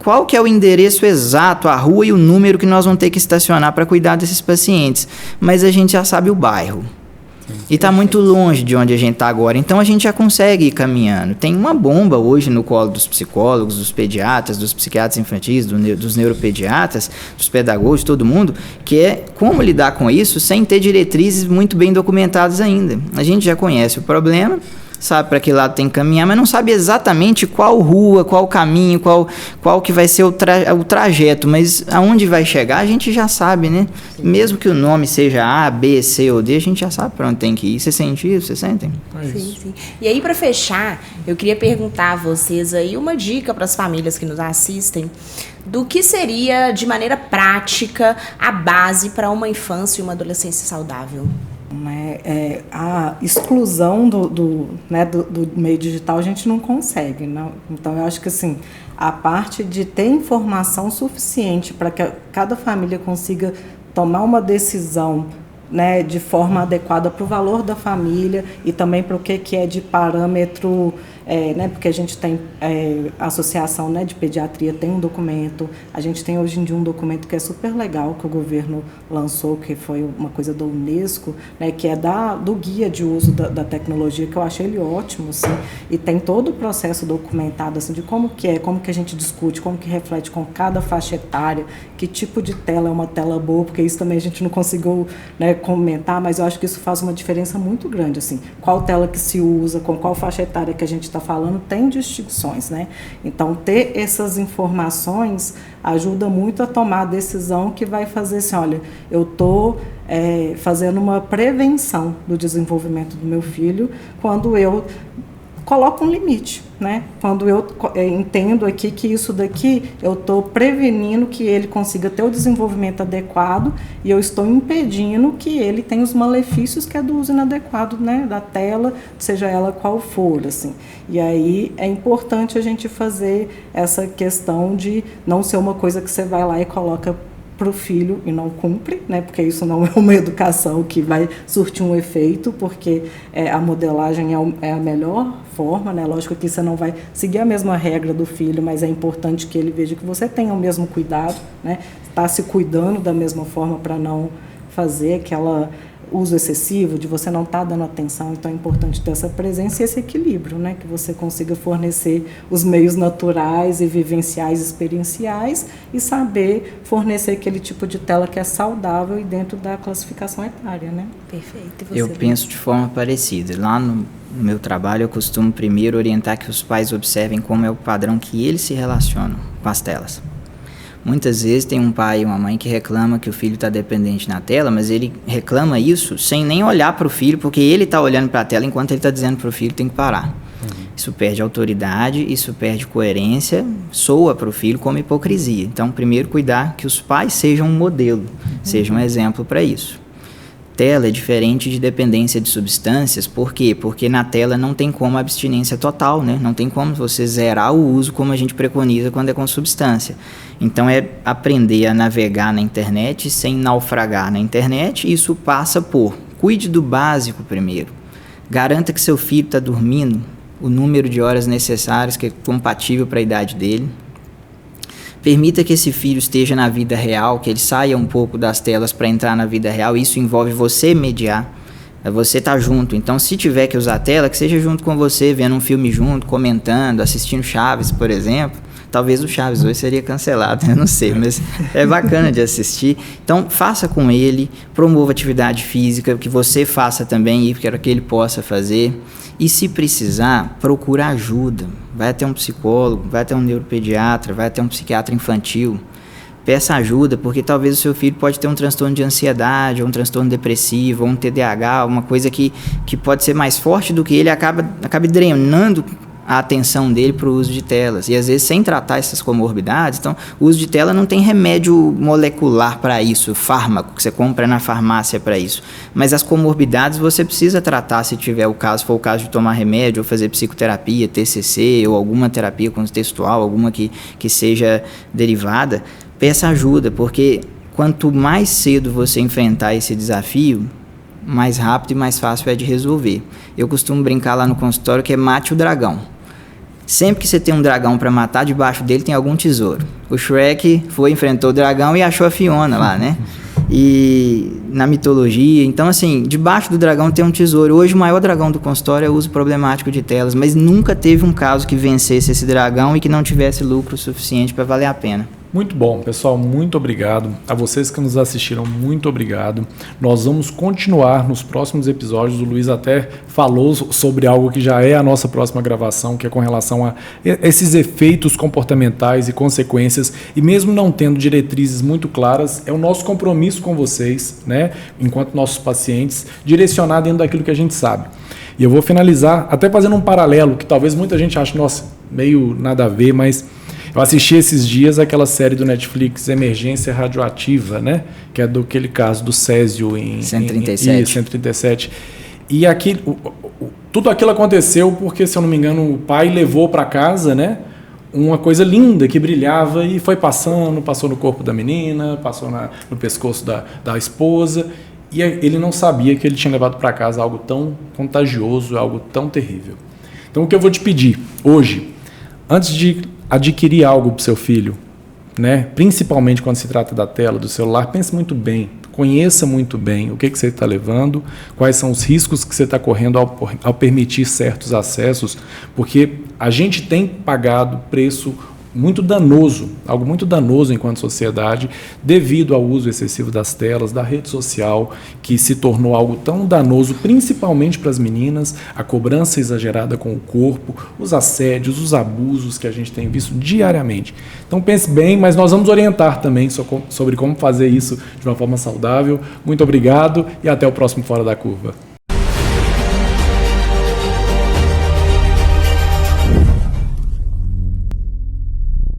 qual que é o endereço exato, a rua e o número que nós vamos ter que estacionar para cuidar desses pacientes, mas a gente já sabe o bairro. E está muito longe de onde a gente está agora, então a gente já consegue ir caminhando. Tem uma bomba hoje no colo dos psicólogos, dos pediatras, dos psiquiatras infantis, dos neuropediatras, dos pedagogos, todo mundo, que é como lidar com isso sem ter diretrizes muito bem documentadas ainda. A gente já conhece o problema, sabe para que lado tem que caminhar, mas não sabe exatamente qual rua, qual caminho, qual que vai ser o trajeto, mas aonde vai chegar a gente já sabe, né? Sim. Mesmo que o nome seja A, B, C ou D, a gente já sabe para onde tem que ir. Você sente isso? Vocês sentem? Sim, sim. E aí, para fechar, eu queria perguntar a vocês aí uma dica para as famílias que nos assistem do que seria, de maneira prática, a base para uma infância e uma adolescência saudável. A exclusão do meio digital a gente não consegue, não? Então eu acho que assim, a parte de ter informação suficiente para que cada família consiga tomar uma decisão, né, de forma adequada para o valor da família e também para o que é de parâmetro, né, porque a gente tem a associação, né, de pediatria, tem um documento, a gente tem hoje em dia um documento que é super legal, que o governo lançou, que foi uma coisa do Unesco, né, que é do guia de uso da tecnologia, que eu achei ele ótimo, assim, e tem todo o processo documentado, assim, de como que a gente discute, como que reflete com cada faixa etária, que tipo de tela é uma tela boa, porque isso também a gente não conseguiu, né, comentar, mas eu acho que isso faz uma diferença muito grande, assim, qual tela que se usa, com qual faixa etária que a gente está falando, tem distinções, né? Então, ter essas informações ajuda muito a tomar a decisão que vai fazer assim, olha, eu estou fazendo uma prevenção do desenvolvimento do meu filho quando eu coloco um limite, né? Quando eu entendo aqui que isso daqui eu estou prevenindo que ele consiga ter o desenvolvimento adequado e eu estou impedindo que ele tenha os malefícios que é do uso inadequado, né, da tela, seja ela qual for, assim. E aí é importante a gente fazer essa questão de não ser uma coisa que você vai lá e coloca para o filho e não cumpre, né? Porque isso não é uma educação que vai surtir um efeito, porque a modelagem é a melhor forma, né? Lógico que você não vai seguir a mesma regra do filho, mas é importante que ele veja que você tenha o mesmo cuidado, né? Está se cuidando da mesma forma para não fazer aquela uso excessivo, de você não estar dando atenção. Então é importante ter essa presença e esse equilíbrio, né? Que você consiga fornecer os meios naturais e vivenciais, experienciais, e saber fornecer aquele tipo de tela que é saudável e dentro da classificação etária, né? Perfeito. E você, Eu penso de forma parecida. Lá no meu trabalho eu costumo primeiro orientar que os pais observem como é o padrão que eles se relacionam com as telas. Muitas vezes tem um pai e uma mãe que reclama que o filho está dependente na tela, mas ele reclama isso sem nem olhar para o filho, porque ele está olhando para a tela enquanto ele está dizendo para o filho que tem que parar. Isso perde autoridade, isso perde coerência, soa para o filho como hipocrisia. Então, primeiro, cuidar que os pais sejam um modelo, sejam um exemplo para isso. Tela é diferente de dependência de substâncias, por quê? Porque na tela não tem como abstinência total, né? Não tem como você zerar o uso como a gente preconiza quando é com substância. Então é aprender a navegar na internet sem naufragar na internet. Isso passa por cuide do básico primeiro. Garanta que seu filho está dormindo o número de horas necessárias que é compatível para a idade dele. Permita que esse filho esteja na vida real, que ele saia um pouco das telas para entrar na vida real. Isso envolve você mediar, você estar junto. Então, se tiver que usar a tela, que seja junto com você, vendo um filme junto, comentando, assistindo Chaves, por exemplo. Talvez o Chaves hoje seria cancelado, eu não sei, mas é bacana de assistir. Então, faça com ele, promova atividade física, que você faça também, e quero que ele possa fazer. E se precisar, procura ajuda. Vai até um psicólogo, vai até um neuropediatra, vai até um psiquiatra infantil. Peça ajuda, porque talvez o seu filho pode ter um transtorno de ansiedade, ou um transtorno depressivo, ou um TDAH, uma coisa que pode ser mais forte do que ele, acabe drenando a atenção dele para o uso de telas. E às vezes, sem tratar essas comorbidades, então, o uso de tela não tem remédio molecular para isso, fármaco que você compra na farmácia para isso. Mas as comorbidades você precisa tratar se tiver o caso, for o caso de tomar remédio, ou fazer psicoterapia, TCC, ou alguma terapia contextual, alguma que seja derivada. Peça ajuda, porque quanto mais cedo você enfrentar esse desafio, mais rápido e mais fácil é de resolver. Eu costumo brincar lá no consultório que é mate o dragão. Sempre que você tem um dragão para matar, debaixo dele tem algum tesouro. O Shrek enfrentou o dragão e achou a Fiona lá, né? E na mitologia, então assim, debaixo do dragão tem um tesouro. Hoje o maior dragão do consultório é o uso problemático de telas, mas nunca teve um caso que vencesse esse dragão e que não tivesse lucro suficiente para valer a pena. Muito bom, pessoal, muito obrigado. A vocês que nos assistiram, muito obrigado. Nós vamos continuar nos próximos episódios. O Luiz até falou sobre algo que já é a nossa próxima gravação, que é com relação a esses efeitos comportamentais e consequências. E mesmo não tendo diretrizes muito claras, é o nosso compromisso com vocês, né, enquanto nossos pacientes, direcionar dentro daquilo que a gente sabe. E eu vou finalizar até fazendo um paralelo, que talvez muita gente ache, nossa, meio nada a ver, mas eu assisti esses dias aquela série do Netflix, Emergência Radioativa, né? Que é daquele caso do Césio em 137. 137. E tudo aquilo aconteceu porque, se eu não me engano, o pai levou para casa, né, uma coisa linda que brilhava e foi passou no corpo da menina, passou no pescoço da esposa, e ele não sabia que ele tinha levado para casa algo tão contagioso, algo tão terrível. Então, o que eu vou te pedir hoje, antes de adquirir algo para o seu filho, né? Principalmente quando se trata da tela, do celular, pense muito bem, conheça muito bem o que você está levando, quais são os riscos que você está correndo ao permitir certos acessos, porque a gente tem pagado preço muito danoso, algo muito danoso enquanto sociedade, devido ao uso excessivo das telas, da rede social, que se tornou algo tão danoso, principalmente para as meninas, a cobrança exagerada com o corpo, os assédios, os abusos que a gente tem visto diariamente. Então pense bem, mas nós vamos orientar também sobre como fazer isso de uma forma saudável. Muito obrigado e até o próximo Fora da Curva.